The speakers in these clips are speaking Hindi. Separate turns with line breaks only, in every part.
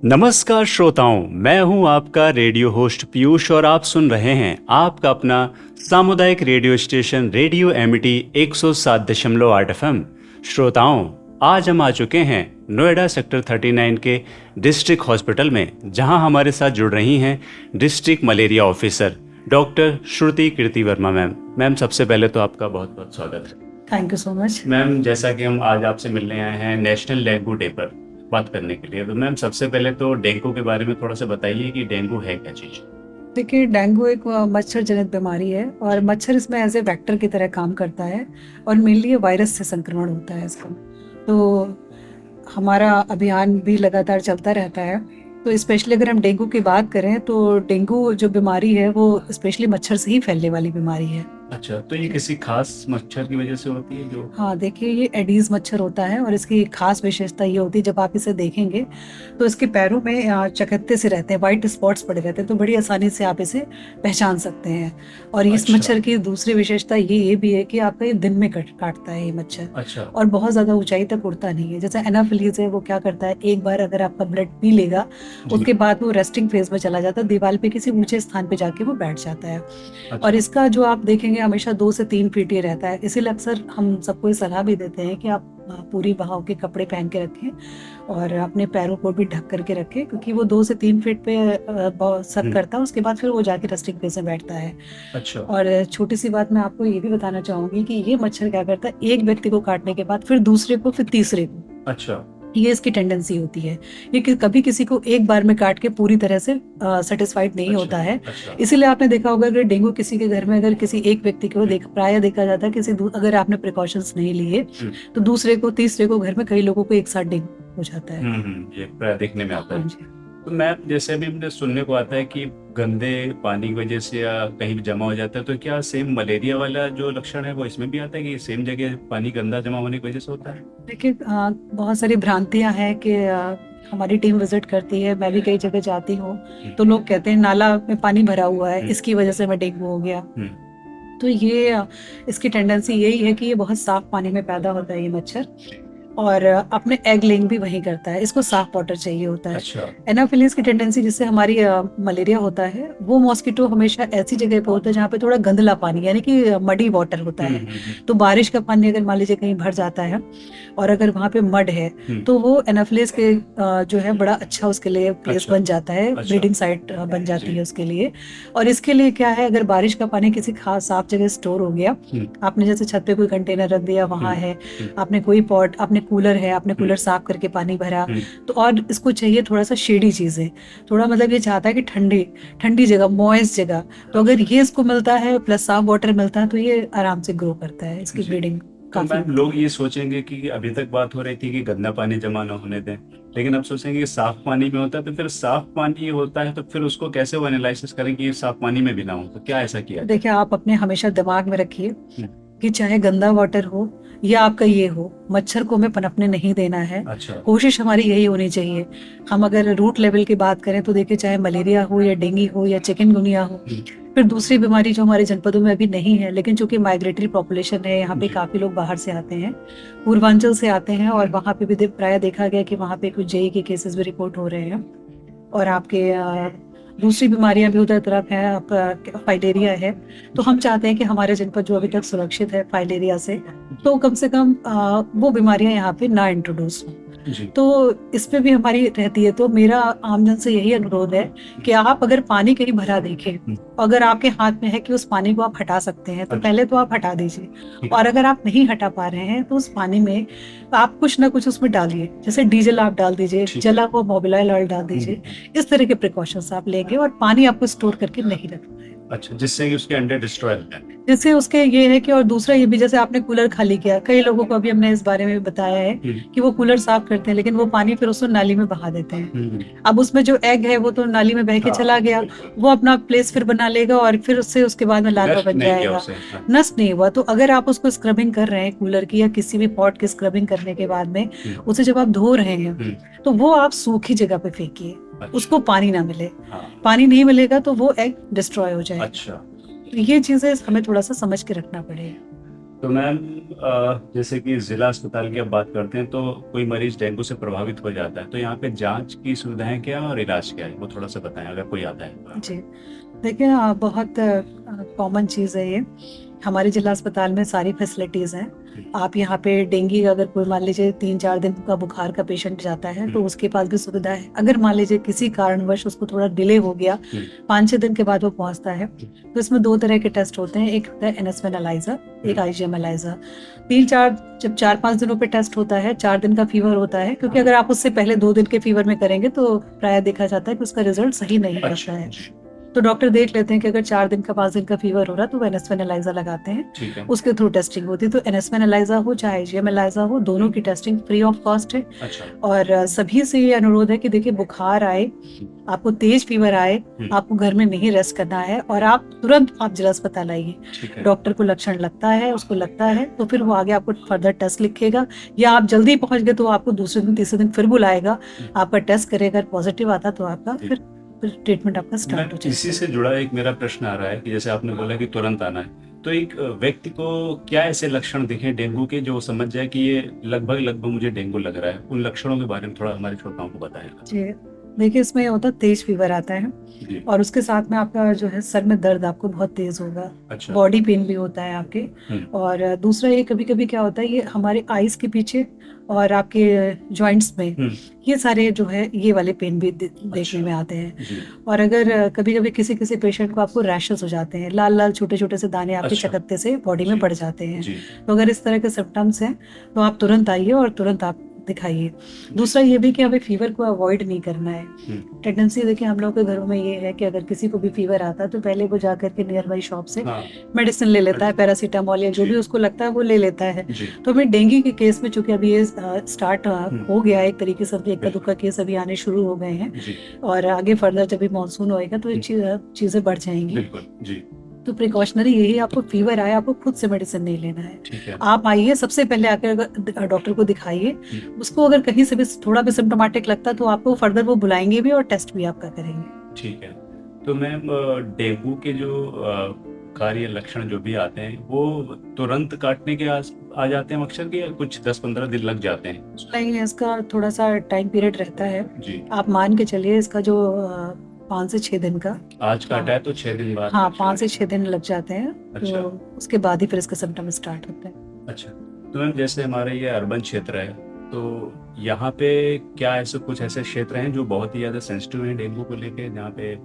नमस्कार श्रोताओं, मैं हूं आपका रेडियो होस्ट पीयूष और आप सुन रहे हैं आपका अपना सामुदायिक radio station radio Amity 107.8 FM। श्रोताओं, आज हम आ चुके हैं नोएडा सेक्टर 39 के डिस्ट्रिक्ट हॉस्पिटल में, जहां हमारे साथ जुड़ रही हैं डिस्ट्रिक्ट मलेरिया ऑफिसर डॉक्टर श्रुति कीर्ति वर्मा मैम। मैम, सबसे पहले तो आपका बहुत बहुत स्वागत है।
Thank you so much.
Ma'am, जैसा कि हम आज आपसे मिलने आए हैं नेशनल डेंगू डे पर बात करने के लिए, तो मैम सबसे पहले तो डेंगू के बारे में थोड़ा सा बताइए कि डेंगू है क्या चीज़।
देखिए, डेंगू एक मच्छर जनित बीमारी है और मच्छर इसमें एज ए वेक्टर की तरह काम करता है और मेनली ये वायरस से संक्रमण होता है इसका। तो हमारा अभियान भी लगातार चलता रहता है। तो स्पेशली अगर हम डेंगू की बात करें तो डेंगू जो बीमारी है वो स्पेशली मच्छर से ही फैलने वाली बीमारी है।
अच्छा, तो ये किसी खास मच्छर की वजह से होती है जो?
हाँ, देखिए, ये एडीज मच्छर होता है और इसकी खास विशेषता ये होती है, जब आप इसे देखेंगे तो इसके पैरों में चकत्ते से रहते हैं, वाइट स्पॉट्स पड़े रहते हैं, तो बड़ी आसानी से आप इसे पहचान सकते हैं। और इस
अच्छा।
मच्छर की दूसरी विशेषता ये भी है कि आपका ये दिन में काटता है ये मच्छर।
अच्छा।
और बहुत ज़्यादा ऊंचाई तक उड़ता नहीं है। जैसे एनाफिलीज है, वो क्या करता है, एक बार अगर आपका ब्लड पी लेगा उसके बाद वो रेस्टिंग फेज में चला जाता है, दीवार पे किसी ऊंचे स्थान पे जाके वो बैठ जाता है।
अच्छा।
और इसका जो आप देखेंगे हमेशा 2 से 3 फीट ही रहता है। इसीलिए अक्सर हम सबको ये सलाह भी देते हैं कि आप पूरी बहाव के कपड़े पहन के रखें और अपने पैरों को भी ढक करके रखें, क्योंकि वो 2 से 3 फीट पे सक करता है, उसके बाद फिर वो जाके रेस्टिंग फेज में बैठता है।
अच्छा।
और छोटी सी बात मैं आपको ये भी बताना चाहूंगी कि ये मच्छर क्या करता है, एक व्यक्ति को काटने के बाद फिर दूसरे को, फिर तीसरे को।
अच्छा।
ये इसकी टेंडेंसी होती है। ये कभी किसी को एक बार में काट के पूरी तरह से सेटिस्फाइड नहीं होता है।
अच्छा।
इसीलिए आपने देखा होगा अगर डेंगू किसी के घर में अगर किसी एक व्यक्ति को प्राय देखा जाता है, अगर आपने प्रिकॉशंस नहीं लिए तो दूसरे को, तीसरे को, घर में कई लोगों को एक साथ डेंगू हो जाता है।
ये प्राय देखने में आता है।
हाँ जी।
तो मैम, जैसे अभी मुझे सुनने को आता है कि गंदे पानी की वजह से या कहीं भी जमा हो जाता है, तो क्या सेम मलेरिया वाला जो लक्षण है वो इसमें भी आता है कि सेम जगह पानी गंदा जमा होने की वजह से होता है?
देखिए, बहुत सारी भ्रांतियां हैं कि हमारी टीम विजिट करती है, मैं भी कई जगह जाती हूँ, तो लोग कहते हैं नाला में पानी भरा हुआ है, इसकी वजह से मैं डेंगू हो गया। तो ये इसकी टेंडेंसी यही है कि ये बहुत साफ पानी में पैदा होता है ये मच्छर, और अपने एग लेइंग भी वही करता है। इसको साफ वाटर चाहिए होता है।
अच्छा।
एनाफिलीज की टेंडेंसी, जिससे हमारी मलेरिया होता है, वो मॉस्किटो हमेशा ऐसी जगह पे होता है जहाँ पे थोड़ा गंदला पानी यानी कि मडी वाटर होता है। तो बारिश का पानी अगर मान लीजिए कहीं भर जाता है और अगर वहाँ पे मड है तो वो एनाफिलीज के जो है बड़ा अच्छा उसके लिए प्लेस बन जाता है, ब्रीडिंग साइट बन जाती है उसके लिए। और इसके लिए क्या है, अगर बारिश का पानी किसी खास साफ जगह स्टोर हो गया, आपने जैसे छत पे कोई कंटेनर रख दिया, वहाँ है, आपने कोई पॉट, आपने कूलर है, आपने कूलर साफ करके पानी भरा, तो और इसको चाहिए थोड़ा सा शेडी चीजें, थोड़ा मतलब ये चाहता है कि ठंडी ठंडी जगह, मॉइस्ट जगह। तो अगर ये इसको मिलता है प्लस साफ वाटर मिलता है तो ये आराम से ग्रो करता है, इसकी ब्रीडिंग काफी।
मैम, लोग ये सोचेंगे कि अभी तक बात हो रही थी कि गंदा पानी जमा न होने दें, लेकिन अब सोचेंगे कि साफ पानी में होता है, तो फिर साफ पानी होता है तो फिर उसको कैसे वो एनालिसिस करें कि ये साफ पानी में भी ना हो? तो क्या ऐसा किया?
देखिए, आप अपने हमेशा दिमाग में रखिए कि चाहे गंदा वाटर हो या आपका ये हो, मच्छर को हमें पनपने नहीं देना है।
अच्छा।
कोशिश हमारी यही होनी चाहिए। हम अगर रूट लेवल की बात करें तो देखिए, चाहे मलेरिया हो या डेंगू हो या चिकनगुनिया हो, फिर दूसरी बीमारी जो हमारे जनपदों में अभी नहीं है, लेकिन चूंकि माइग्रेटरी पॉपुलेशन है, यहाँ पे काफी लोग बाहर से आते हैं, पूर्वांचल से आते हैं, और वहाँ पे भी प्राय देखा गया कि वहाँ पे कुछ जेई के केसेस भी रिपोर्ट हो रहे हैं। और आपके दूसरी बीमारियां भी उधर तरफ है, आपका फाइलेरिया है। तो हम चाहते हैं कि हमारे जनपद जो अभी तक सुरक्षित है फाइलेरिया से, तो कम से कम वो बीमारियां यहाँ पे ना इंट्रोड्यूस हो। तो इस पे भी हमारी रहती है। तो मेरा आमजन से यही अनुरोध है कि आप अगर पानी कहीं भरा देखें, अगर आपके हाथ में है कि उस पानी को आप हटा सकते हैं तो पहले तो आप हटा दीजिए, और अगर आप नहीं हटा पा रहे हैं तो उस पानी में आप कुछ ना कुछ उसमें डालिए, जैसे डीजल आप डाल दीजिए, जला हुआ मोबिलाइल ऑयल डाल दीजिए। इस तरह के प्रिकॉशंस आप लेंगे, और पानी आपको स्टोर करके नहीं रखना है।
अच्छा, जिससे कि उसके अंडे डिस्ट्रॉय हो जाए।
जिससे उसके ये है कि, और दूसरा ये भी, जैसे आपने कूलर खाली किया, कई लोगों को अभी हमने इस बारे में बताया है कि वो कूलर साफ करते हैं लेकिन वो पानी फिर उसको नाली में बहा देते हैं। अब उसमें जो एग है वो तो नाली में बह के चला गया, वो अपना प्लेस फिर बना लेगा और फिर उसके बाद में लार्वा बन जाएगा, नष्ट नहीं हुआ। तो अगर आप उसको स्क्रबिंग कर रहे हैं कूलर की या किसी भी पॉट की स्क्रबिंग करने के बाद में उसे जब आप धो रहे हैं तो वो आप सूखी जगह पे फेंकिए, उसको पानी ना मिले। पानी नहीं मिलेगा तो वो एग डिस्ट्रॉय हो जाएगा।
अच्छा।
तो ये चीजें हमें थोड़ा सा समझ के रखना पड़ेगा।
तो मैम जैसे कि ज़िला अस्पताल की अब बात करते हैं तो कोई मरीज़ डेंगू से प्रभावित हो जाता है, तो यहाँ पे जाँच की सुविधाएँ क्या हैं और इलाज क्या है? वो थोड़ा-सा बताएँ अगर कोई आता है तो?
जी। देखिए बहुत कॉमन चीज़ है ये। हमारे जिला अस्पताल में सारी फैसिलिटीज़ हैं।
हुँ,
आप यहाँ पे डेंगू का अगर कोई मान लीजिए 3-4 दिन का बुखार का पेशेंट जाता है, तो
हुँ,
उसके पास भी सुविधा है। अगर मान लीजिए किसी कारणवश उसको थोड़ा डिले हो गया,
हुँ,
5-6 दिन के बाद वो पहुँचता है,
हुँ,
तो इसमें 2 तरह के टेस्ट होते हैं। एक होता है एनएसवी एनालाइज़र, एक
हुँ,
आईजीएम एनालाइज़र। 3-4 जब 4-5 दिनों पे टेस्ट होता है, 4 दिन का फीवर होता है, क्योंकि अगर आप उससे पहले 2 दिन के फीवर में करेंगे, तो प्रायः देखा जाता है कि उसका रिज़ल्ट सही नहीं
अच्छा,
आता है।
जी,
तो डॉक्टर देख लेते हैं कि अगर 4 दिन का 5 दिन का फीवर हो रहा है तो वो एनएसवी एनालाइज़र लगाते हैं,
ठीक है।
उसके थ्रू टेस्टिंग होती है। तो एनएसवी एनालाइज़र हो चाहे आईजीएम एनालाइज़र हो, दोनों की टेस्टिंग फ्री ऑफ कॉस्ट है।
अच्छा,
और सभी से ये अनुरोध है कि देखिए बुखार आए,
हुँ,
आपको तेज फीवर आए,
हुँ,
आपको घर में नहीं रेस्ट करना है और आप तुरंत आप जिला अस्पताल आइए।
ठीक है,
डॉक्टर को लक्षण लगता है, उसको लगता है, तो फिर वो आगे आपको फर्दर टेस्ट लिखेगा, या आप जल्दी पहुँच गए तो आपको दूसरे दिन, तीसरे दिन फिर बुलाएगा,
हुँ,
आपका टेस्ट करेगा, पॉजिटिव आता तो आपका
जी।
फिर ट्रीटमेंट आपका
मैं
स्टार्ट हो
इसी
जाएगा।
से जुड़ा एक मेरा प्रश्न आ रहा है कि जैसे आपने बोला कि तुरंत आना है, तो एक व्यक्ति को क्या ऐसे लक्षण दिखें डेंगू के जो वो समझ जाए कि ये लगभग-लगभग मुझे डेंगू लग रहा है? उन लक्षणों के बारे में थोड़ा हमारे श्रोताओं को बताएगा।
जी, देखिए इसमें ये होता है तेज फीवर आता है
जी,
और उसके साथ में आपका जो है सर में दर्द आपको बहुत तेज़ होगा,
अच्छा,
बॉडी पेन भी होता है आपके।
हुँ,
और दूसरा ये कभी-कभी क्या होता है, ये हमारे आइज़ के पीछे और आपके जॉइंट्स में,
हुँ,
ये सारे जो है ये वाले पेन भी देखने
अच्छा,
में आते हैं।
जी,
और अगर कभी-कभी किसी-किसी पेशेंट को आपको रैशेज़ हो जाते हैं, लाल-लाल छोटे-छोटे से दाने आपके
अच्छा,
चकत्ते से बॉडी में
जी,
पड़ जाते हैं।
जी,
तो अगर इस तरह के सिम्पटम्स हैं, तो आप तुरंत आइए और तुरंत आप दिखाइए।
जी,
दूसरा ये भी कि हमें फ़ीवर को अवॉइड नहीं करना है।
हुँ,
टेंडेंसी देखिए हम लोग के घरों में ये है कि अगर किसी को भी फ़ीवर आता है, तो पहले वो जाकर के नियर बाई शॉप से
हाँ,
मेडिसिन ले लेता है,
अच्छा,
पैरासिटामॉल या जो
जी,
भी उसको लगता है वो ले लेता है।
जी,
तो हमें डेंगू के केस में चूँकि अभी ये स्टार्ट
हुँ,
हो गया है एक तरीके से, अभी
बिल्कुल,
इक्का-दुक्का केस अभी आने शुरू हो गए हैं
जी,
और आगे फर्दर जब भी मानसून होएगा तो ये
हुँ,
चीज़ें बढ़ जाएँगी।
बिल्कुल, जी,
तो प्रिकॉशनरी यही, आपको फ़ीवर आए, आपको खुद से मेडिसिन नहीं लेना है।
ठीक है,
आप आइए, सबसे पहले आकर अगर डॉक्टर को दिखाइए,
हुँ,
उसको अगर कहीं से भी थोड़ा भी सिम्प्टोमेटिक लगता है तो आपको फर्दर वो बुलाएँगे भी और टेस्ट भी आपका करेंगे।
ठीक है। तो मैम डेंगू के जो कार्य लक्षण जो भी आते हैं, वो तुरंत काटने के आ जाते हैं अक्सर कि या कुछ 10-15 दिन लग जाते हैं?
नहीं, इसका थोड़ा-सा टाइम पीरियड रहता है।
जी,
आप मान के चलिए इसका जो 5 से 6 दिन का,
आज काटा
हाँ,
है तो 6 दिन बाद
हाँ,
लक्षण
5 से
आएँगे।
6 दिन लग जाते हैं,
अच्छा,
तो उसके बाद ही फिर इसके सिम्पटम स्टार्ट होते हैं।
अच्छा। तो मैम जैसे हमारा ये अर्बन क्षेत्र है, तो यहाँ पे क्या ऐसे कुछ ऐसे क्षेत्र हैं जो बहुत ही ज़्यादा सेंसिटिव हैं डेंगू को लेके, जहाँ पे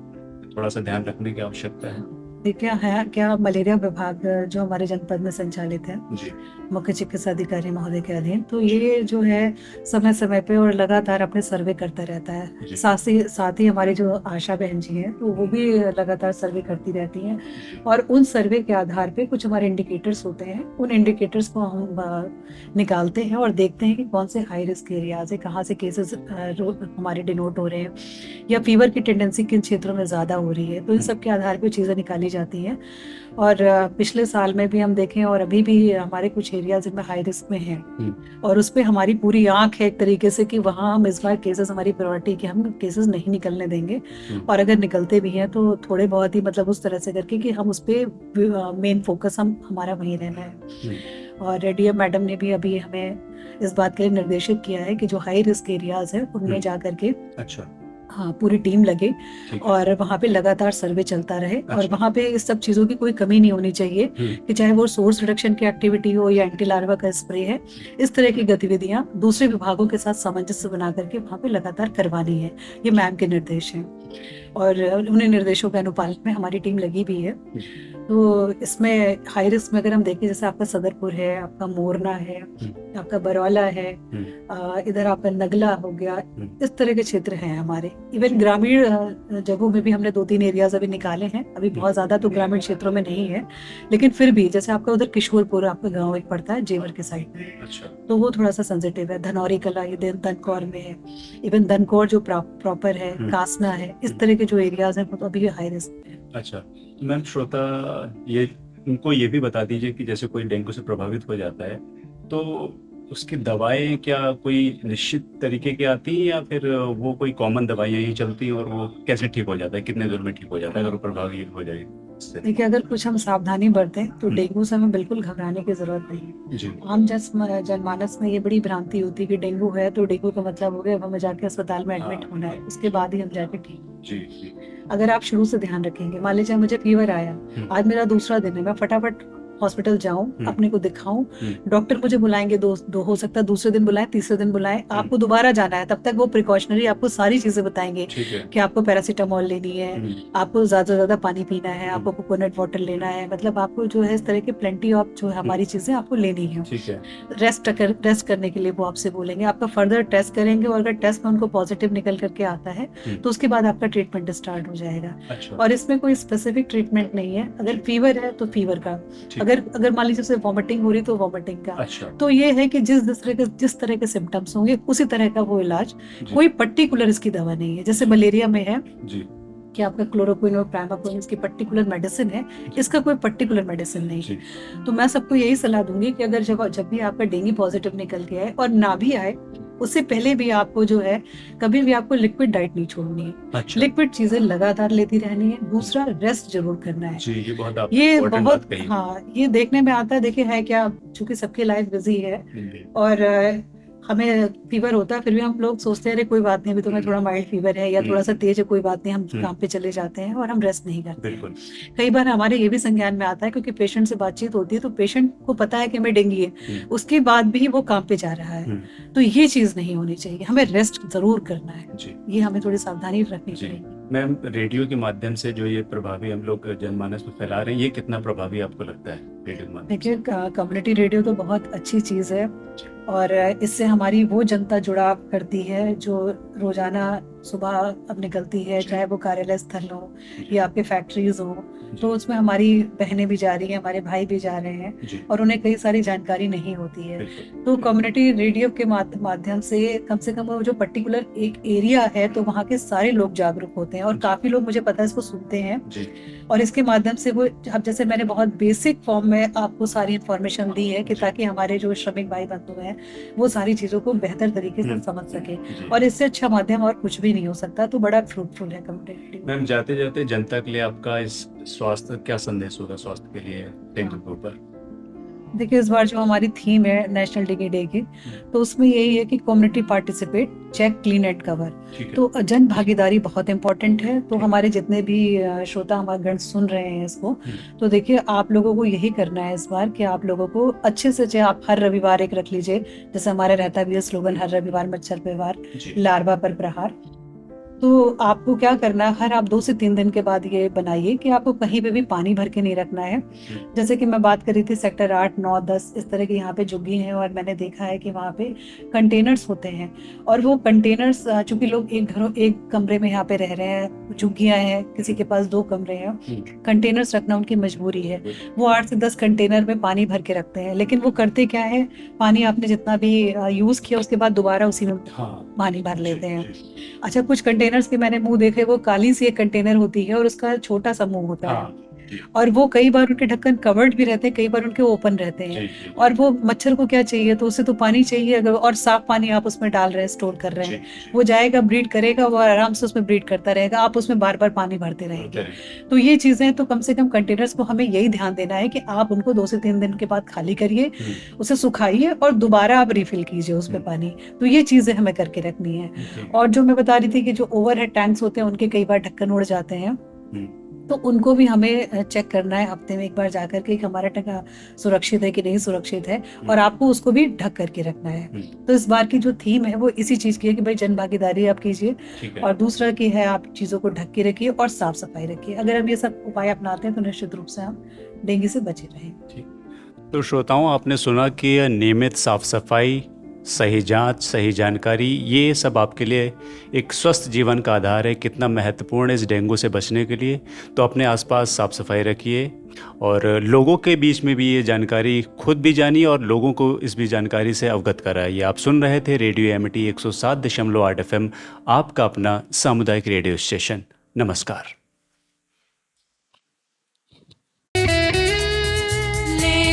थोड़ा-सा ध्यान रखने की आवश्यकता है?
देखिए है क्या, मलेरिया विभाग जो हमारे जनपद में संचालित है,
जी,
मुख्य चिकित्सा अधिकारी महोदय के अधीन, तो
जी,
ये जो है समय-समय पे और लगातार अपने सर्वे करता रहता है।
जी,
साथ ही हमारी जो आशा बहन जी हैं, तो वो भी लगातार सर्वे करती रहती हैं
जी,
और उन सर्वे के आधार पे कुछ हमारे इंडिकेटर्स होते हैं, उन इंडिकेटर्स को हम निकालते हैं और देखते हैं कि कौन से हाई रिस्क एरियाज़ हैं, कहाँ से केसेज़ हमारे डिनोट हो रहे हैं या फ़ीवर की टेंडेंसी किन क्षेत्रों में ज़्यादा हो रही है। तो इन
हुँ,
सब के आधार पे चीज़ें निकाली जाती हैं। और पिछले साल में भी हम देखें और अभी भी हमारे कुछ एरियाज़ जिनमें हाई रिस्क में हैं
हुँ,
और उस पे हमारी पूरी आँख है एक तरीके से कि वहाँ हम इस बार केसेज़, हमारी प्रायोरिटी कि हम केसेज़ नहीं निकलने देंगे
हुँ,
और अगर निकलते भी हैं तो थोड़े बहुत ही, मतलब उस तरह से करके कि हम उस पे मेन फ़ोकस हमारा वहीं रहना
हुँ,
है। और डीएम मैडम ने भी अभी हमें इस बात के लिए निर्देशित किया है कि जो हाई रिस्क एरियाज़ हैं उनमें
हुँ,
जा कर के,
अच्छा,
हाँ, पूरी टीम लगे
ठीक है,
और वहाँ पे लगातार सर्वे चलता रहे और
अच्छा,
वहाँ पे इस सब चीज़ों की कोई कमी नहीं होनी चाहिए
हुँ,
कि चाहे वो सोर्स रिडक्शन की एक्टिविटी हो या एंटी लार्वा का स्प्रे है, इस तरह की गतिविधियाँ दूसरे विभागों के साथ सामंजस्य बना करके वहाँ पे लगातार करवानी है। ये
जी,
मैम के निर्देश हैं और उन्हीं निर्देशों के अनुपालन में हमारी टीम लगी भी है।
हुँ,
तो इसमें हाई रिस्क में अगर हम देखें, जैसे आपका सदरपुर है, आपका मोरना है,
हुँ,
आपका बरौला है,
हुँ,
इधर आपका नगला हो गया,
हुँ,
इस तरह के क्षेत्र हैं हमारे। इवन ग्रामीण जगहों में भी हमने 2-3 एरियाज़ अभी निकाले हैं, अभी
हुँ,
बहुत ज़्यादा तो ग्रामीण क्षेत्रों में नहीं है, लेकिन फिर भी जैसे आपका उधर किशोरपुर आपका गाँव एक पड़ता है जेवर के साइड में,
अच्छा,
तो वो थोड़ा-सा सेंसिटिव है। धनौरी कला ये दनकौर में है, इवन दनकौर जो प्रॉपर है,
हुँ,
कासना है, इस
हुँ,
तरह के जो एरियाज़ हैं वो तो अभी हाई रिस्क में है।
अच्छा। तो मैम श्रोता ये उनको ये भी बता दीजिए कि जैसे कोई डेंगू से प्रभावित हो जाता है, तो उसकी दवाएं क्या कोई निश्चित तरीके की आती हैं या फिर वो कोई कॉमन दवाइयाँ ही चलती हैं और वो कैसे ठीक हो जाता है, कितने दिन में ठीक हो जाता है अगर वो प्रभावी हो जाए इससे?
देखिए, अगर कुछ हम सावधानी बरतें तो डेंगू से हमें बिल्कुल घबराने की जरूरत नहीं है।
जी
आम जनमानस में ये बड़ी भ्रांति होती है कि डेंगू है तो डेंगू का मतलब हो गया अब हमें जाके अस्पताल में एडमिट
हाँ।
होना है, उसके बाद ही हम जाके ठीक।
जी जी
अगर आप शुरू से ध्यान रखेंगे, मान लीजिए मुझे फीवर आया, आज मेरा दूसरा दिन है, मैं फटाफट हॉस्पिटल जाऊं, अपने को दिखाऊं, डॉक्टर मुझे बुलाएंगे, दो हो सकता है दूसरे दिन बुलाएं, तीसरे दिन बुलाएं, आपको दोबारा जाना है, तब तक वो प्रिकॉशनरी आपको सारी चीजें बताएंगे
ठीक है।
कि आपको पैरासीटामोल लेनी है, आपको ज्यादा से ज्यादा पानी पीना है, आपको कोकोनट वाटर लेना है, मतलब आपको जो है इस तरह की प्लेंटी ऑफ जो है हमारी चीजें आपको लेनी है।
ठीक है।
रेस्ट करने के लिए वो आपसे बोलेंगे, आपका फर्दर टेस्ट करेंगे और अगर टेस्ट में उनको पॉजिटिव निकल करके आता है तो उसके बाद आपका ट्रीटमेंट स्टार्ट हो जाएगा।
अच्छा।
और इसमें कोई स्पेसिफिक ट्रीटमेंट नहीं है, अगर फीवर है तो फीवर का, अगर मान लीजिए वॉमिटिंग हो रही तो वॉमिटिंग का।
अच्छा।
तो ये है कि जिस तरह के सिम्टम्स होंगे उसी तरह का वो इलाज, कोई पर्टिकुलर इसकी दवा नहीं है। जैसे मलेरिया में है
जी
कि आपका क्लोरोक्विन और प्राइमाक्विन इसकी पर्टिकुलर मेडिसिन है, इसका कोई पर्टिकुलर मेडिसिन नहीं है। तो मैं सबको यही सलाह दूंगी कि अगर जब भी आपका डेंगू पॉजिटिव निकल के आए और ना भी आए, उससे पहले भी आपको जो है कभी भी आपको लिक्विड डाइट नहीं छोड़नी है।
अच्छा।
लिक्विड चीजें लगातार लेती रहनी है। दूसरा, रेस्ट जरूर करना है।
जी ये बहुत
हाँ, ये देखने में आता है, देखिए है क्या, चूंकि सबकी लाइफ बिजी है और हमें फीवर होता है, फिर भी हम लोग सोचते हैं अरे कोई बात नहीं, अभी तो मैं थोड़ा माइल्ड फीवर है या थोड़ा सा तेज है, कोई बात नहीं, हम काम पे चले जाते हैं और हम रेस्ट नहीं करते।
बिल्कुल।
कई बार हमारे ये भी संज्ञान में आता है, क्योंकि पेशेंट से बातचीत होती है तो पेशेंट को पता है कि हमें डेंगू है, उसके बाद भी वो काम पे जा रहा है। तो ये चीज नहीं होनी चाहिए, हमें रेस्ट जरूर करना है। ये हमें थोड़ी सावधानी रखनी चाहिए।
मैम, रेडियो के माध्यम से जो ये प्रभावी हम लोग जनमानस में फैला रहे हैं, ये कितना प्रभावी आपको लगता है रेडियो के माध्यम?
देखिए, कम्युनिटी रेडियो तो बहुत अच्छी चीज है और इससे हमारी वो जनता जुड़ाव करती है जो रोजाना सुबह अब निकलती है, चाहे वो कार्यालय स्थल हो या आपके फैक्ट्रीज हो, तो उसमें हमारी बहनें भी जा रही हैं, हमारे भाई भी जा रहे हैं और उन्हें कई सारी जानकारी नहीं होती है। तो कम्युनिटी रेडियो के माध्यम से कम वो जो पर्टिकुलर एक एरिया है तो वहाँ के सारे लोग जागरूक होते हैं और काफी लोग, मुझे पता है, इसको सुनते हैं और इसके माध्यम से वो, अब जैसे मैंने बहुत बेसिक फॉर्म में आपको सारी इन्फॉर्मेशन दी है कि ताकि हमारे जो श्रमिक भाई बंधु हैं वो सारी चीजों को बेहतर तरीके से समझ सके, और इससे अच्छा माध्यम और कुछ भी नहीं हो सकता। तो बड़ा फ्रूटफुल है कम्युनिटी।
मैम, जाते जाते जनता के लिए आपका इस स्वास्थ्य क्या संदेश होगा, स्वास्थ्य के लिए डेंगू के ऊपर?
देखिए, इस बार जो हमारी थीम है नेशनल डेंगू डे की, तो उसमें यही है कि community participate, check, clean and cover. तो जन भागीदारी बहुत इंपॉर्टेंट है। तो हमारे जितने भी श्रोता हमारे गण सुन रहे हैं इसको, तो देखिए आप लोगों को यही करना है इस बार कि आप लोगों को अच्छे से, चाहे आप हर रविवार एक रख लीजिए, जैसे हमारा रहता भी है स्लोगन, हर रविवार मच्छर पे वार, लार्वा पर प्रहार। तो आपको क्या करना है, हर आप 2 से 3 दिन के बाद ये बनाइए कि आपको कहीं पे भी पानी भर के नहीं रखना है। जैसे कि मैं बात कर रही थी सेक्टर 8, 9, 10 इस तरह के यहाँ पे झुग्गी हैं और मैंने देखा है कि वहाँ पे कंटेनर्स होते हैं और वो कंटेनर्स, चूंकि लोग एक कमरे में यहाँ पे रह रहे हैं, झुग्गियाँ हैं, किसी के पास 2 कमरे हैं, कंटेनर्स रखना उनकी मजबूरी है। वो 8 से 10 कंटेनर में पानी भर के रखते हैं, लेकिन वो करते क्या है, पानी आपने जितना भी यूज किया उसके बाद दोबारा उसी में पानी भर लेते हैं। अच्छा, कुछ कंटेनर्स के मैंने मुंह देखे, वो काली सी एक कंटेनर होती है और उसका छोटा सा मुंह होता है और वो कई बार उनके ढक्कन कवर्ड भी रहते हैं, कई बार उनके ओपन रहते हैं। और वो मच्छर को क्या चाहिए, तो उसे तो पानी चाहिए, अगर और साफ पानी आप उसमें डाल रहे हैं, स्टोर कर रहे हैं, वो जाएगा, ब्रीड करेगा, वो आराम से उसमें ब्रीड करता रहेगा, आप उसमें बार बार पानी भरते रहेंगे। तो ये चीजें, तो कम से कम कंटेनर्स को हमें यही ध्यान देना है कि आप उनको 2 से 3 दिन के बाद खाली करिए, उसे सुखाइए और दोबारा आप रिफिल कीजिए उसमें पानी। तो ये चीजें हमें करके रखनी है। और जो मैं बता रही थी कि जो ओवरहेड टैंक्स होते हैं उनके कई बार ढक्कन उड़ जाते हैं, तो उनको भी हमें चेक करना है हफ्ते में एक बार जाकर के, हमारा टका सुरक्षित है कि नहीं सुरक्षित है, और आपको उसको भी ढक करके रखना है। तो इस बार की जो थीम है वो इसी चीज की है कि भाई जन भागीदारी आप कीजिए और दूसरा की है आप चीजों को ढक के रखिए और साफ सफाई रखिए। अगर हम ये सब उपाय अपनाते हैं तो निश्चित रूप से हम डेंगू से बचे रहेंगे।
तो श्रोताओं, आपने सुना कि नियमित साफ सफाई, सही जांच, सही जानकारी, ये सब आपके लिए एक स्वस्थ जीवन का आधार है। कितना महत्वपूर्ण है इस डेंगू से बचने के लिए। तो अपने आसपास साफ सफाई रखिए और लोगों के बीच में भी ये जानकारी खुद भी जानिए और लोगों को इस भी जानकारी से अवगत कराइए। आप सुन रहे थे रेडियो एमिटी 107.8 FM, आपका अपना सामुदायिक रेडियो स्टेशन। नमस्कार।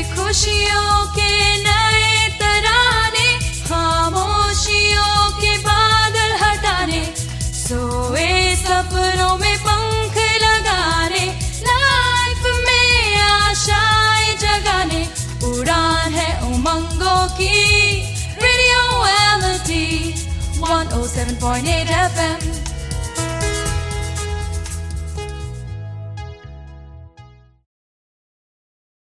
खुशियों के नए तराने उमंगों की रेडियो एमिटी 107.8 FM